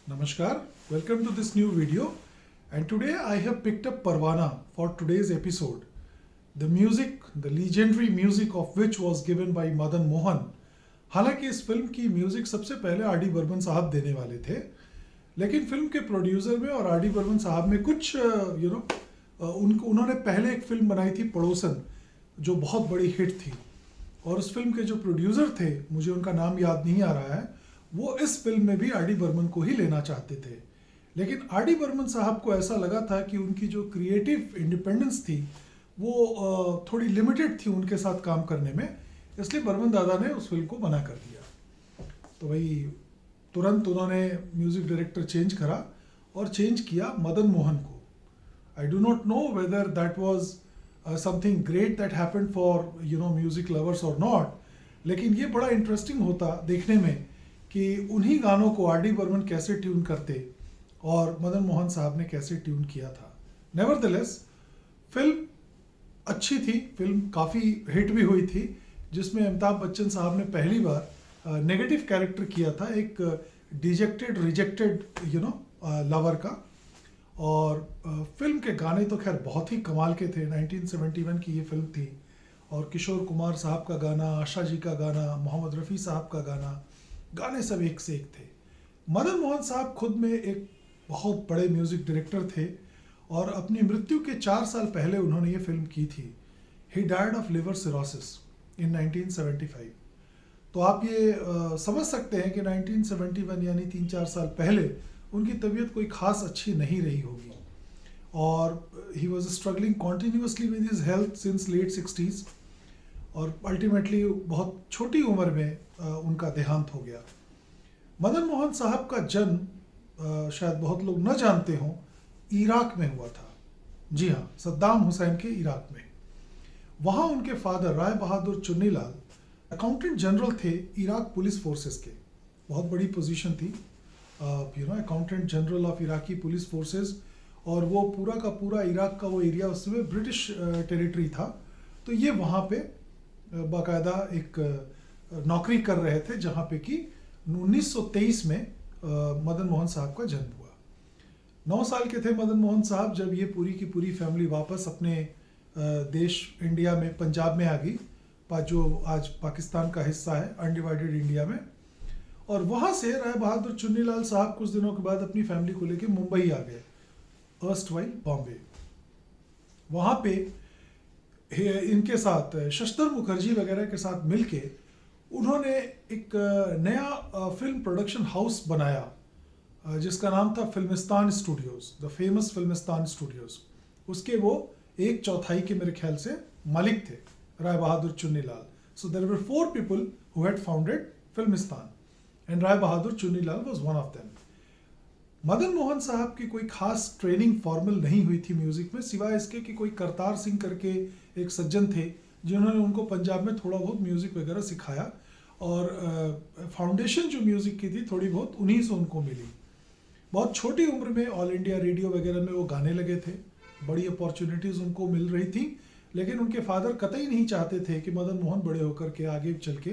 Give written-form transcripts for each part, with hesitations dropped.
Namaskar, welcome to this new video, and today I have picked up Parwana for today's episode. The music, the legendary music of which was given by Madan Mohan. हालांकि इस film की music सबसे पहले R D Burman साहब देने वाले थे, लेकिन फिल्म के प्रोड्यूसर में और आर डी बर्मन साहब में कुछ उन्होंने पहले एक फिल्म बनाई थी पड़ोसन, जो बहुत बड़ी हिट थी, और उस फिल्म के जो प्रोड्यूसर थे, मुझे उनका नाम याद नहीं आ रहा है, वो इस फिल्म में भी आर डी बर्मन को ही लेना चाहते थे। लेकिन आर डी बर्मन साहब को ऐसा लगा था कि उनकी जो क्रिएटिव इंडिपेंडेंस थी वो थोड़ी लिमिटेड थी उनके साथ काम करने में, इसलिए बर्मन दादा ने उस फिल्म को मना कर दिया। तो भाई तुरंत उन्होंने म्यूजिक डायरेक्टर चेंज करा और चेंज किया मदन मोहन को। I do not know whether that was something great that happened for music lovers और नॉट, लेकिन ये बड़ा इंटरेस्टिंग होता देखने में कि उन्हीं गानों को आर डी बर्मन कैसे ट्यून करते और मदन मोहन साहब ने कैसे ट्यून किया था। नेवरदलेस फिल्म अच्छी थी, फिल्म काफ़ी हिट भी हुई थी, जिसमें अमिताभ बच्चन साहब ने पहली बार नेगेटिव कैरेक्टर किया था, एक डिजेक्टेड रिजेक्टेड लवर का। और फिल्म के गाने तो खैर बहुत ही कमाल के थे। 1971 की ये फिल्म थी और किशोर कुमार साहब का गाना, आशा जी का गाना, मोहम्मद रफ़ी साहब का गाने सब एक से एक थे। मदन मोहन साहब खुद में एक बहुत बड़े म्यूज़िक डायरेक्टर थे और अपनी मृत्यु के 4 साल पहले उन्होंने ये फिल्म की थी। ही डायड ऑफ लिवर सिरोसिस इन 1975। तो आप ये समझ सकते हैं कि 1971 यानी 3-4 साल पहले उनकी तबीयत कोई खास अच्छी नहीं रही होगी, और he was struggling continuously with his health since late 60s, और अल्टीमेटली बहुत छोटी उम्र में उनका देहांत हो गया। मदन मोहन साहब का जन्म शायद बहुत लोग न जानते हों, इराक में हुआ था। जी हाँ, सद्दाम हुसैन के इराक में। वहाँ उनके फादर राय बहादुर चुन्नीलाल अकाउंटेंट जनरल थे इराक पुलिस फोर्सेस के। बहुत बड़ी पोजीशन थी, accountant general of Iraqi police forces, और वो पूरा का पूरा इराक का वो एरिया उस समय ब्रिटिश टेरिटरी था। तो ये वहाँ पे बाकायदा एक नौकरी कर रहे थे, जहाँ पे कि 1923 में मदन मोहन साहब का जन्म हुआ। 9 साल के थे मदन मोहन साहब जब ये पूरी की पूरी फैमिली वापस अपने देश इंडिया में, पंजाब में आ गई, जो आज पाकिस्तान का हिस्सा है, अनडिवाइडेड इंडिया में। और वहाँ से राय बहादुर चुन्नीलाल साहब कुछ दिनों के बाद अपनी फैमिली को लेकर मुंबई आ गए, अर्स्टवाइल बॉम्बे। वहाँ पे इनके साथ शशधर मुखर्जी वगैरह के साथ मिलके उन्होंने एक नया फिल्म प्रोडक्शन हाउस बनाया, जिसका नाम था Filmistan studios, the famous Filmistan studios. उसके वो 1/4 के मेरे ख्याल से मालिक थे, Rai Bahadur Chunnilal. So there were 4 people who had founded Filmistan and Rai Bahadur Chunnilal was one of them. Madan Mohan साहब की कोई खास ट्रेनिंग फॉर्मल नहीं हुई थी म्यूज़िक में, सिवाय इसके कि कोई करतार सिंह करके एक सज्जन थे जिन्होंने उनको पंजाब में थोड़ा बहुत म्यूज़िक वगैरह सिखाया, और फाउंडेशन जो म्यूज़िक की थी थोड़ी बहुत उन्हीं से उनको मिली। बहुत छोटी उम्र में ऑल इंडिया रेडियो वगैरह में वो गाने लगे थे, बड़ी अपॉर्चुनिटीज़ उनको मिल रही थी, लेकिन उनके फादर कतई नहीं चाहते थे कि मदन मोहन बड़े होकर के आगे चल के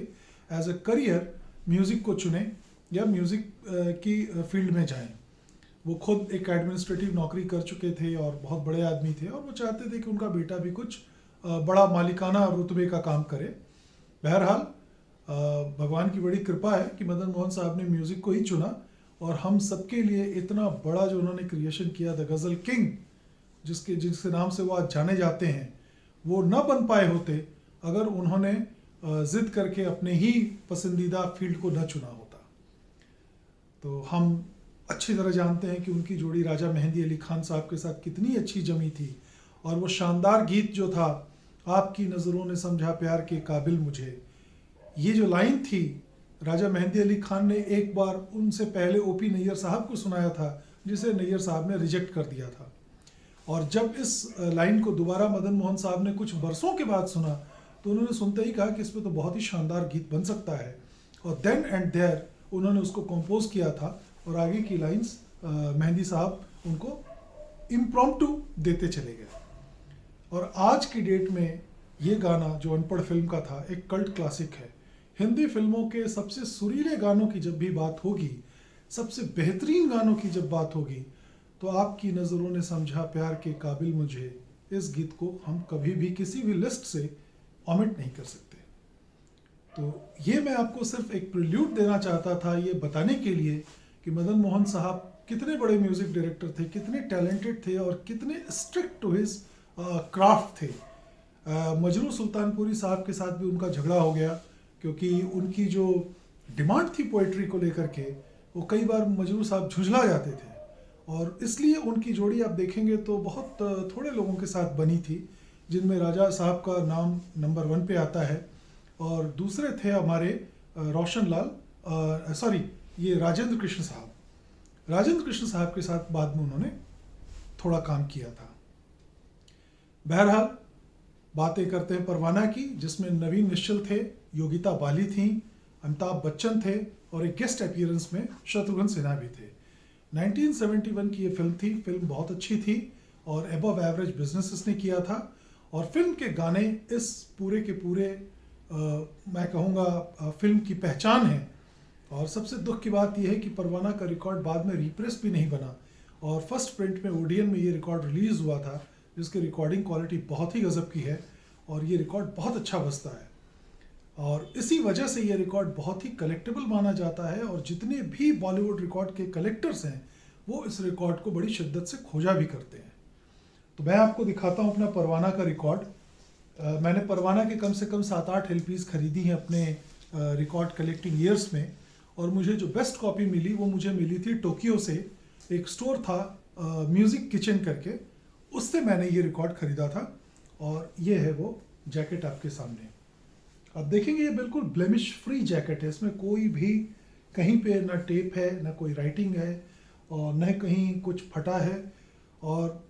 एज अ करियर म्यूज़िक को चुने या म्यूज़िक की फील्ड में जाएं। वो खुद एक एडमिनिस्ट्रेटिव नौकरी कर चुके थे और बहुत बड़े आदमी थे, और वो चाहते थे कि उनका बेटा भी कुछ बड़ा मालिकाना रुतबे का काम करे। बहरहाल भगवान की बड़ी कृपा है कि मदन मोहन साहब ने म्यूज़िक को ही चुना, और हम सबके लिए इतना बड़ा जो उन्होंने क्रिएशन किया, द गज़ल किंग, जिसके नाम से वो आज जाने जाते हैं, वो न बन पाए होते अगर उन्होंने ज़िद करके अपने ही पसंदीदा फील्ड को न चुना होता। तो हम अच्छी तरह जानते हैं कि उनकी जोड़ी राजा मेहंदी अली खान साहब के साथ कितनी अच्छी जमी थी, और वो शानदार गीत जो था, आपकी नज़रों ने समझा प्यार के काबिल मुझे, ये जो लाइन थी, राजा मेहंदी अली खान ने एक बार उनसे पहले ओपी नैयर साहब को सुनाया था, जिसे नैयर साहब ने रिजेक्ट कर दिया था। और जब इस लाइन को दोबारा मदन मोहन साहब ने कुछ बरसों के बाद सुना, तो उन्होंने सुनते ही कहा कि इसमें तो बहुत ही शानदार गीत बन सकता है, और देन एंड देयर उन्होंने उसको कंपोज किया था, और आगे की लाइंस मेहंदी साहब उनको इम्प्रॉम्प्टू देते चले गए। और आज की डेट में ये गाना जो अनपढ़ फिल्म का था, एक कल्ट क्लासिक है। हिंदी फिल्मों के सबसे सुरीले गानों की जब भी बात होगी, सबसे बेहतरीन गानों की जब बात होगी तो आपकी नज़रों ने समझा प्यार के काबिल मुझे, इस गीत को हम कभी भी किसी भी लिस्ट से ओमिट नहीं कर सकते। तो ये मैं आपको सिर्फ एक प्रिल्यूड देना चाहता था, ये बताने के लिए कि मदन मोहन साहब कितने बड़े म्यूज़िक डायरेक्टर थे, कितने टैलेंटेड थे और कितने स्ट्रिक्ट टू हिज क्राफ्ट थे। मजरू सुल्तानपुरी साहब के साथ भी उनका झगड़ा हो गया, क्योंकि उनकी जो डिमांड थी पोइट्री को लेकर के, वो कई बार मजरू साहब झुंझला जाते थे, और इसलिए उनकी जोड़ी आप देखेंगे तो बहुत थोड़े लोगों के साथ बनी थी, जिनमें राजा साहब का नाम नंबर 1 पे आता है, और दूसरे थे हमारे रोशन लाल, सॉरी, ये राजेंद्र कृष्ण साहब। राजेंद्र कृष्ण साहब के साथ बाद में उन्होंने थोड़ा काम किया था। बहरहाल बातें करते हैं परवाना की, जिसमें नवीन निश्चल थे, योगिता बाली थी, अमिताभ बच्चन थे, और एक गेस्ट अपीयरेंस में शत्रुघ्न सिन्हा भी थे। 1971 की ये फिल्म थी। फिल्म बहुत अच्छी थी और एबव एवरेज बिजनेस इसने किया था, और फिल्म के गाने इस पूरे के पूरे मैं कहूँगा फिल्म की पहचान है। और सबसे दुख की बात यह है कि परवाना का रिकॉर्ड बाद में रिप्रेस भी नहीं बना, और फर्स्ट प्रिंट में ओडियन में ये रिकॉर्ड रिलीज़ हुआ था, जिसकी रिकॉर्डिंग क्वालिटी बहुत ही गज़ब की है, और ये रिकॉर्ड बहुत अच्छा बजता है, और इसी वजह से ये रिकॉर्ड बहुत ही कलेक्टेबल माना जाता है, और जितने भी बॉलीवुड रिकॉर्ड के कलेक्टर्स हैं वो इस रिकॉर्ड को बड़ी शिद्दत से खोजा भी करते हैं। तो मैं आपको दिखाता हूँ अपना परवाना का रिकॉर्ड। मैंने परवाना के कम से कम 7-8 LPs खरीदी हैं अपने रिकॉर्ड कलेक्टिंग ईयर्स में, और मुझे जो बेस्ट कॉपी मिली वो मुझे मिली थी टोक्यो से। एक स्टोर था म्यूज़िक किचन करके, उससे मैंने ये रिकॉर्ड ख़रीदा था, और ये है वो जैकेट आपके सामने। अब देखेंगे ये बिल्कुल ब्लेमिश फ्री जैकेट है, इसमें कोई भी कहीं पे ना टेप है, ना कोई राइटिंग है, और न कहीं कुछ फटा है, और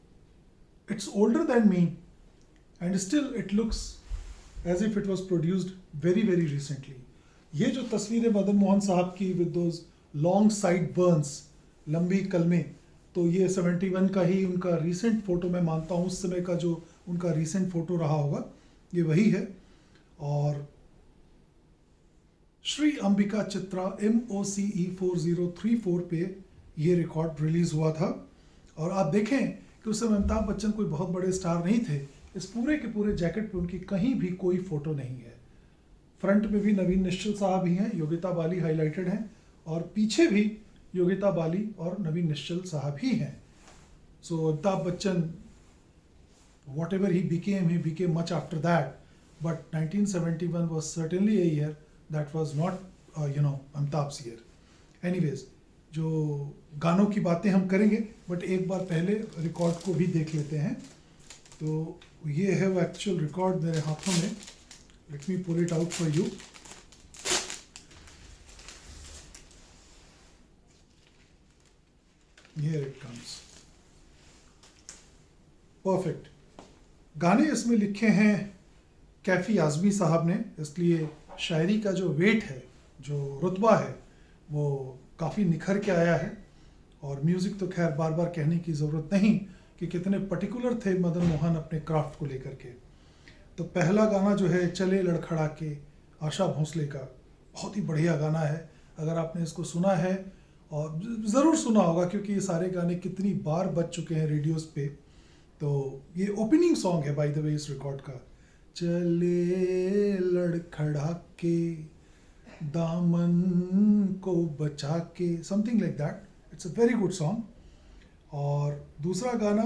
it's older than me and still it looks as if it was produced very very recently. ये जो तस्वीर है मदन मोहन साहब की with those long sideburns, लंबी कलमें, तो ये 71 का ही उनका रीसेंट फ़ोटो मैं मानता हूँ, उस समय का जो उनका रीसेंट फ़ोटो रहा होगा ये वही है। और श्री अंबिका चित्रा MOCE 4034 पे ये रिकॉर्ड रिलीज़ हुआ था। और आप देखें कि उस समय अमिताभ बच्चन कोई बहुत बड़े स्टार नहीं थे। इस पूरे के पूरे जैकेट पे उनकी कहीं भी कोई फ़ोटो नहीं है। फ्रंट में भी नवीन निश्चल साहब ही हैं, योगिता बाली हाईलाइटेड हैं, और पीछे भी योगिता बाली और नवीन निश्चल साहब ही हैं। सो Amitabh Bachchan, whatever he became much after that, but 1971 was certainly a year that was not Amitabh's year. Anyways, जो गानों की बातें हम करेंगे, बट एक बार पहले रिकॉर्ड को भी देख लेते हैं। तो ये है वो एक्चुअल रिकॉर्ड मेरे हाथों में। Let me pull it out for you. Here it comes. Perfect. गाने इसमें लिखे हैं कैफ़ी आज़मी साहब ने, इसलिए शायरी का जो वेट है, जो रुतबा है, वो काफ़ी निखर के आया है। और म्यूज़िक तो खैर बार बार कहने की ज़रूरत नहीं कि कितने पर्टिकुलर थे मदन मोहन अपने क्राफ्ट को लेकर के। तो पहला गाना जो है चले लड़खड़ा के, आशा भोसले का, बहुत ही बढ़िया गाना है। अगर आपने इसको सुना है, और ज़रूर सुना होगा क्योंकि ये सारे गाने कितनी बार बज चुके हैं रेडियोज़ पे। तो ये ओपनिंग सॉन्ग है बाय द वे इस रिकॉर्ड का। चले लड़खड़ा के दामन को बचा के, something like that. It's a very good song. और दूसरा गाना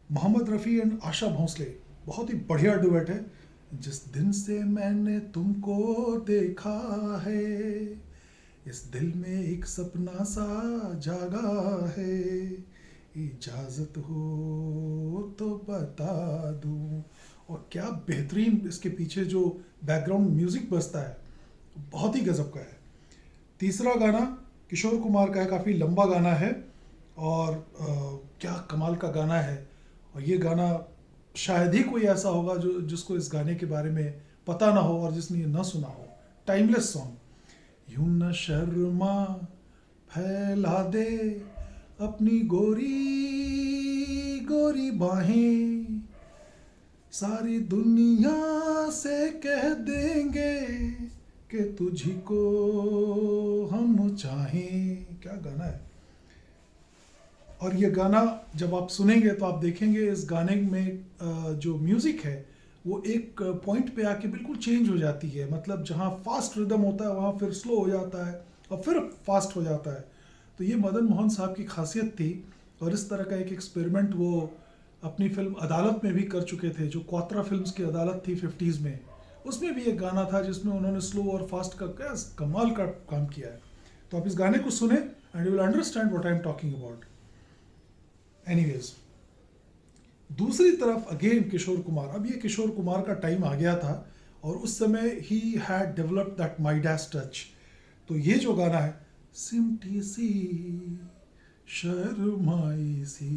मोहम्मद रफ़ी एंड आशा भोसले, बहुत ही बढ़िया डुएट है। जिस दिन से मैंने तुमको देखा है, इस दिल में एक सपना सा जागा है, इजाज़त हो तो बता दूं। और क्या बेहतरीन इसके पीछे जो बैकग्राउंड म्यूज़िक बजता है, बहुत ही गज़ब का है। तीसरा गाना किशोर कुमार का है, काफ़ी लंबा गाना है, और क्या कमाल का गाना है। और ये गाना शायद ही कोई ऐसा होगा जो जिसको इस गाने के बारे में पता ना हो और जिसने ये ना सुना हो। Timeless song. यूं न शर्मा फैला दे अपनी गोरी गोरी बाहें, सारी दुनिया से कह देंगे कि तुझी को हम चाहें। क्या गाना है। और ये गाना जब आप सुनेंगे तो आप देखेंगे इस गाने में जो म्यूज़िक है वो एक पॉइंट पे आके बिल्कुल चेंज हो जाती है। मतलब जहाँ फास्ट रिदम होता है वहाँ फिर स्लो हो जाता है और फिर फास्ट हो जाता है। तो ये मदन मोहन साहब की खासियत थी। और इस तरह का एक एक्सपेरिमेंट वो अपनी फिल्म अदालत में भी कर चुके थे, जो क्वात्रा फिल्म्स की अदालत थी 50s में। उसमें भी एक गाना था जिसमें उन्होंने स्लो और फास्ट का क्या कमाल का काम किया है। तो आप इस गाने को सुने and you will understand what I am talking about. Anyways, दूसरी तरफ अगेन किशोर कुमार। अब ये किशोर कुमार का टाइम आ गया था और उस समय he had developed that Midas touch. तो ये जो गाना है, सिमटी सी शर्माई सी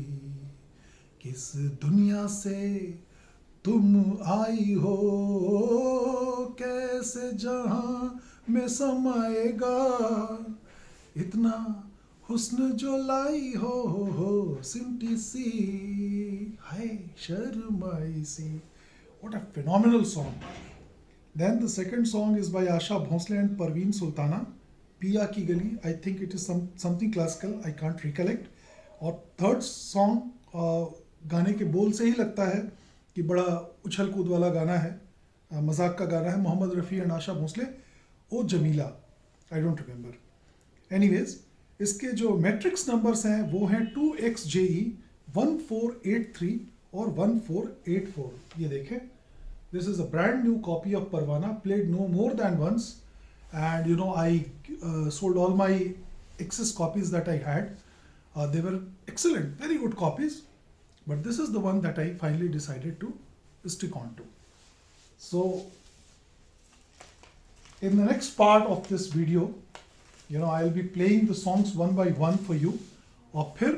किस दुनिया से तुम आई हो, कैसे जहां में समाएगा इतना हुस्न जो लाई हो सिमटी सी है शर्माई सी। What a phenomenal song. Then the second song is by Asha Bhonsle and Parveen Sultana, Piya Ki Gali. I think it is something classical, I can't recollect. और थर्ड सॉन्ग गाने के बोल से ही लगता है कि बड़ा उछल कूद वाला गाना है, मजाक का गाना है। मोहम्मद रफ़ी एंड आशा भोंसले, ओ Jamila, I don't remember. Anyways, इसके जो मैट्रिक्स नंबर्स हैं वो हैं 2XJE 1483 और 1484। ये देखें, this is a brand new copy of Parwana, played no more than once, and you know I sold all my excess copies that I had. They were excellent, very good copies, but this is the one that I finally decided to stick on to. So in the next part of this video, you know, I'll be playing the songs one by one for you. और फिर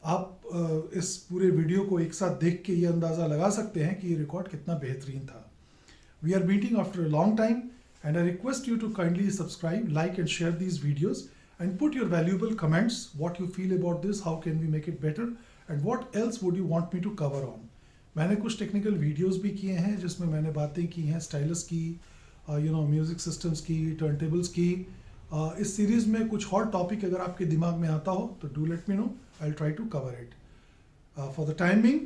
आप इस पूरे video को एक साथ देख के ये अंदाज़ा लगा सकते हैं कि ये रिकॉर्ड कितना बेहतरीन था। We are meeting after a long time, and I request you to kindly subscribe, like and share these videos, and put your valuable comments, what you feel about this, how can we make it better, and what else would you want me to cover on. मैंने कुछ technical videos भी किए हैं जिसमें मैंने बातें की हैं स्टाइलस की, म्यूज़िक सिस्टम्स की, टर्नटेबल्स की। इस सीरीज़ में कुछ और टॉपिक अगर आपके दिमाग में आता हो तो do let me know, I will try to cover it. For the time being,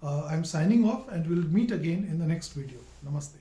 I am signing off and will meet again in the next video. नमस्ते।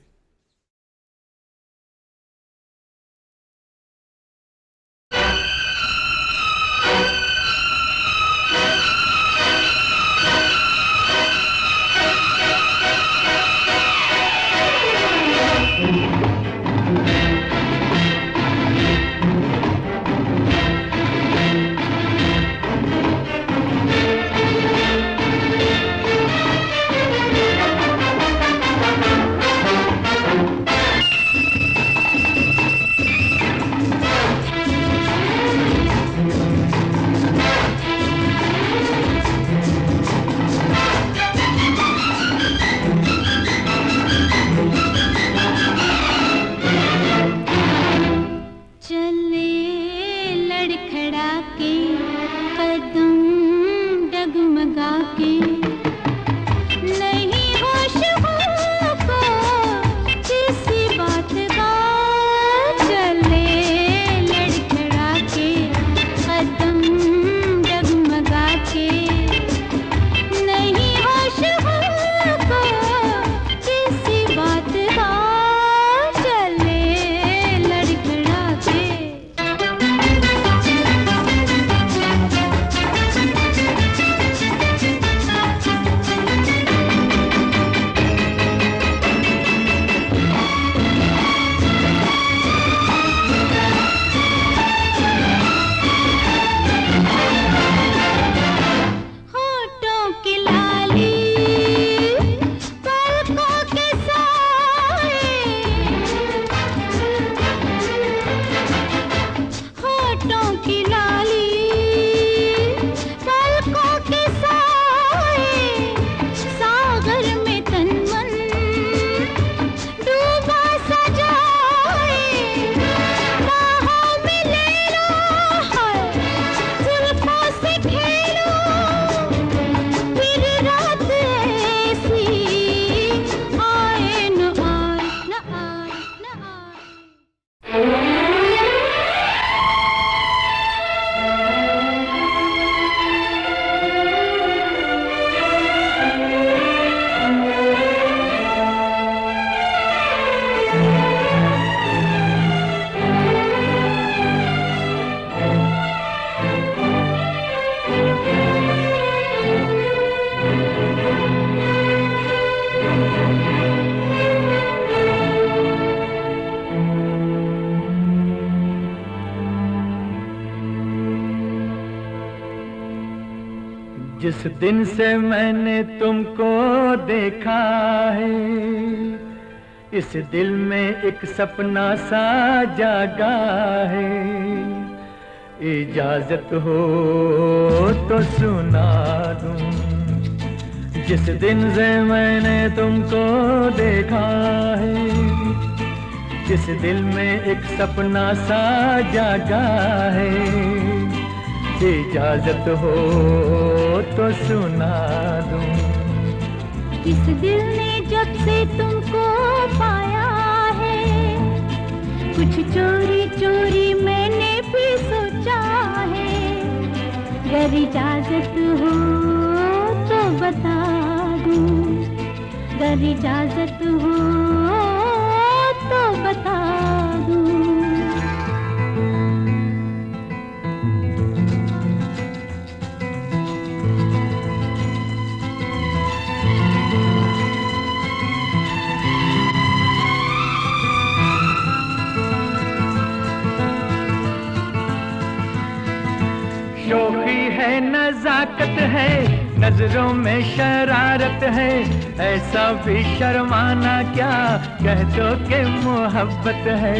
जिस दिन से मैंने तुमको देखा है, इस दिल में एक सपना सा जागा है। इजाजत हो तो सुना दूं, जिस दिन से मैंने तुमको देखा है, इस दिल में एक सपना सा जागा है। इजाजत हो तो सुना दूं। इस दिल ने जब से तुमको पाया है, कुछ चोरी चोरी मैंने भी सोचा है। अगर इजाजत हो तो बता दूं, अगर इजाजत हो तो बता दूं। शोखी है, नजाकत है, नजरों में शरारत है, ऐसा भी शर्माना क्या, कह दो कि मोहब्बत है।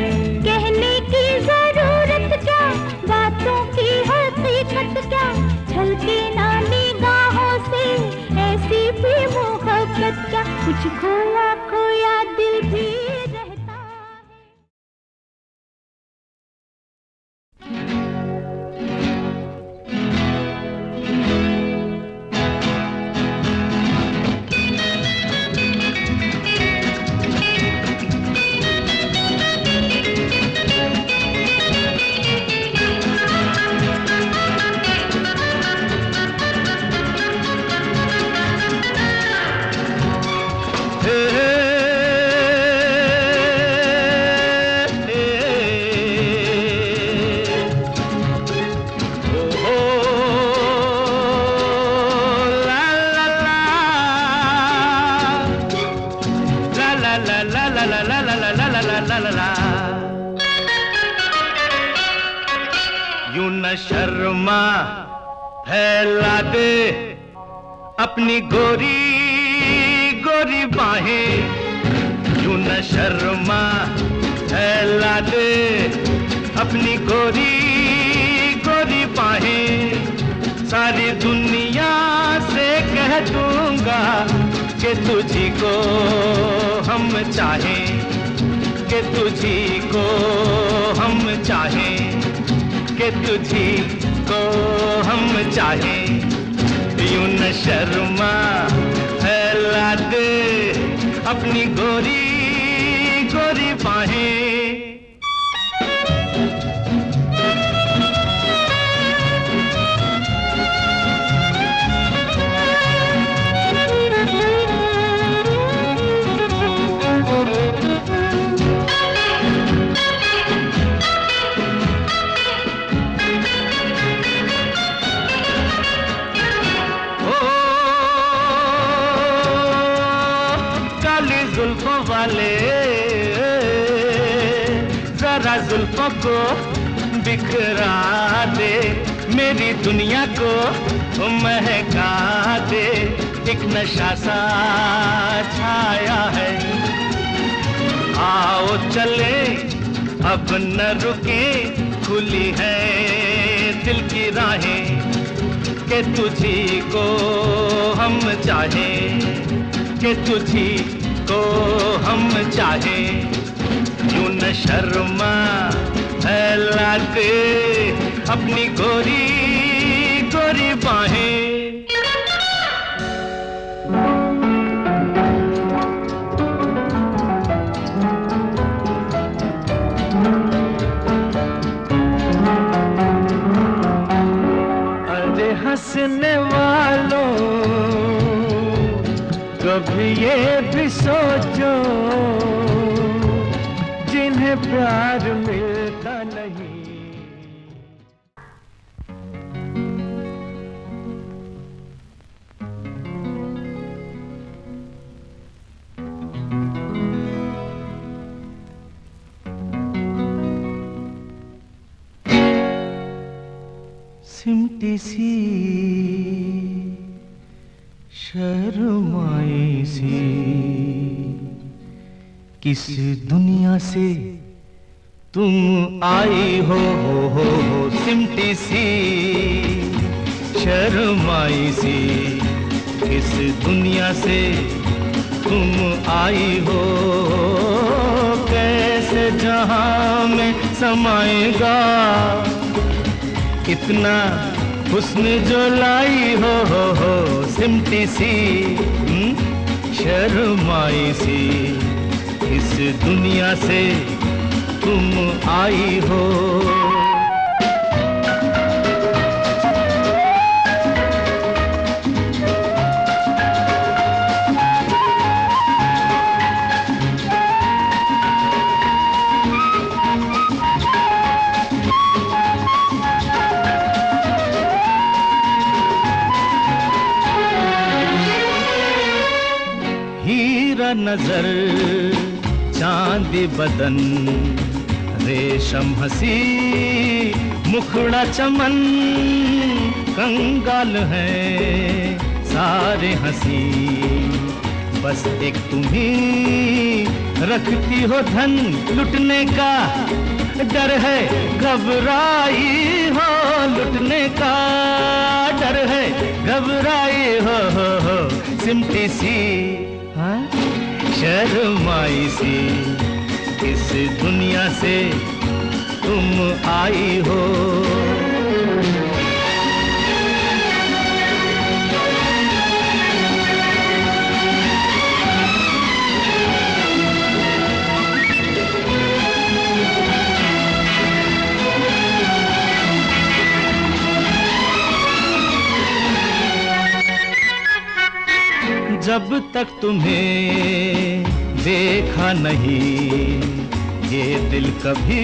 कहने की जरूरत क्या, बातों की हकीकत क्या, छलके ना निगाहों से ऐसी भी मोहब्बत क्या। कुछ खोया खोया दिल भी रहता है। यूं न शर्मा, फैला दे अपनी गोरी गोरी बाहें। यूं न शर्मा, फैला दे अपनी गोरी गोरी बाहें। सारी दुनिया से कह दूंगा कि तुझी को हम चाहें, कि तुझी को हम चाहें, कि तुझी को हम चाहें। यूं न शर्मा, फैला दे अपनी गोरी गोरी बाहें। जुल्फों वाले जरा जुल्फों को बिखरा दे, मेरी दुनिया को महका दे। एक नशा सा छाया है, आओ चले अब न रुके, खुली है दिल की राहें। कि तुझी को हम चाहें, कि तुझी को हम चाहें। यूं न शर्मा, फैला दे अपनी गोरी गोरी बाहें। अरे हंसने वालों, कभी ये भी सोचो जिन्हें प्यार मिलता नहीं। सिमटी सी शर्माई सी किस दुनिया से तुम आई हो सिमटी सी, शर्माई सी किस दुनिया से तुम आई हो, कैसे जहां में समाएगा इतना हुस्न जो लाई हो सिमटी सी, शर्माई सी इस दुनिया से तुम आई हो। हीरा नजर चांद बदन, रेशम हंसी मुखड़ा चमन, कंगाल हैं सारे हंसी, बस एक तुम्ही रखती हो धन, लुटने का डर है घबराई हो, लुटने का डर है घबराई हो सिमटी सी, हाँ शर्माई सी इस दुनिया से तुम आई हो। जब तक तुम्हें देखा नहीं ये दिल कभी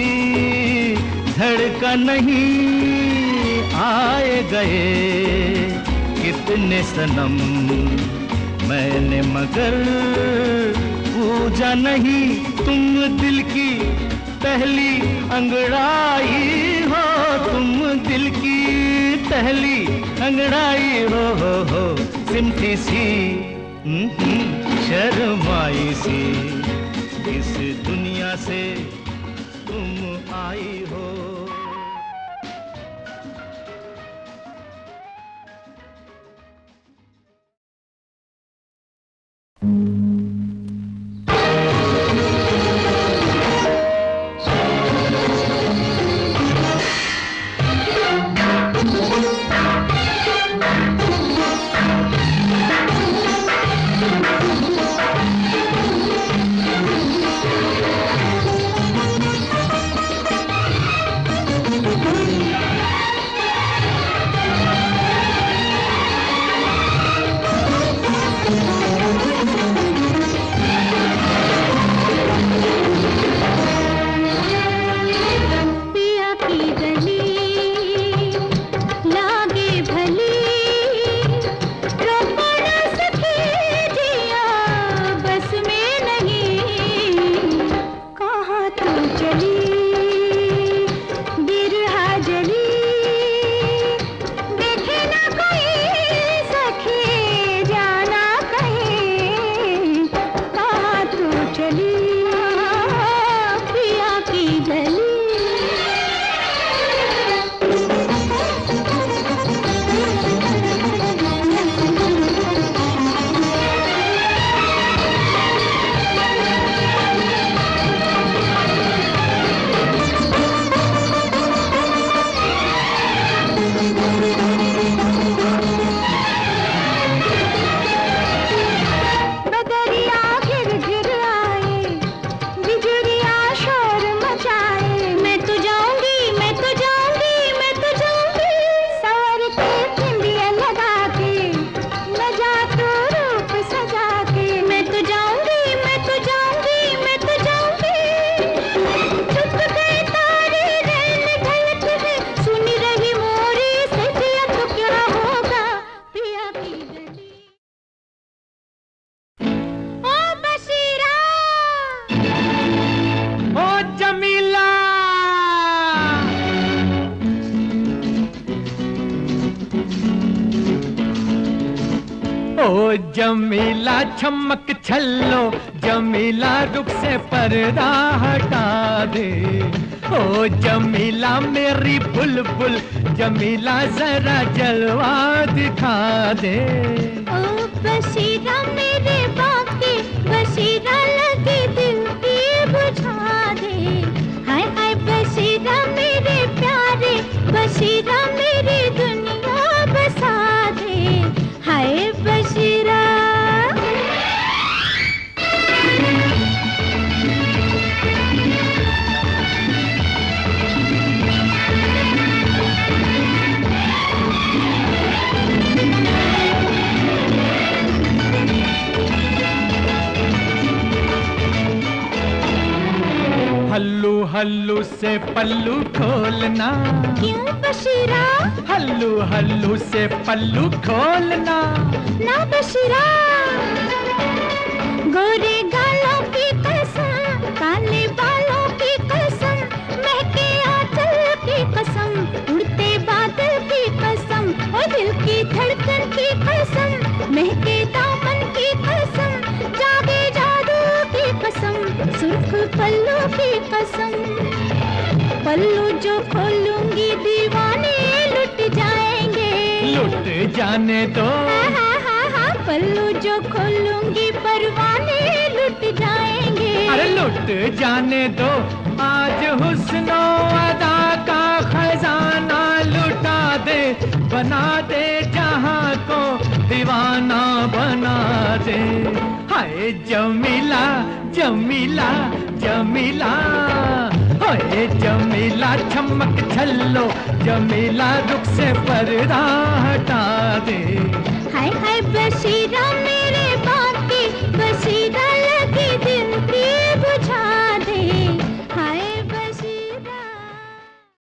धड़का नहीं, आए गए कितने सनम मैंने मगर पूजा नहीं, तुम दिल की पहली अंगड़ाई हो, तुम दिल की पहली अंगड़ाई हो सिमटी सी, शर्माई सी इस दुनिया से तुम आई हो। जमीला चमक छल्लो, जमीला रुख से पर्दा हटा दे। ओ जमीला मेरी बुलबुल, जमीला जरा जलवा दिखा दे। ओ बशीरा मेरे बाकी, बशीरा लगे दिल की बुझा दे। हाय हाय बशीरा मेरे प्यारे, बशीरा मेरी दुनिया बसा दे। हाय बशीरा। हल्लू हल्लू से पल्लू खोलना, क्यों बशीरा? हल्लू हल्लू से पल्लू खोलना। ना बशीरा। गोरे गालों की कसम, काले बालों की कसम, महके आंचल की कसम, उड़ते बादल की कसम, ओ दिल की धड़कन की कसम, महके दामन की कसम, जागे जादू की कसम, सुर्ख पल्लू की कसम। पल्लू जो खोलूंगी दीवाने लुट जाएंगे। लुट जाने दो, पल्लू जो खोलूंगी परवाने लुट जाएंगे। अरे लुट जाने दो, आज हुस्नो अदा का खजाना लुटा दे। बना दे जहां को दीवाना बना दे। हाय जमीला जमीला जमीला, हाय जमीला चमक छल्लो, जमीला रुख से पर्दा हटा दे। हाय हाय बशीरा।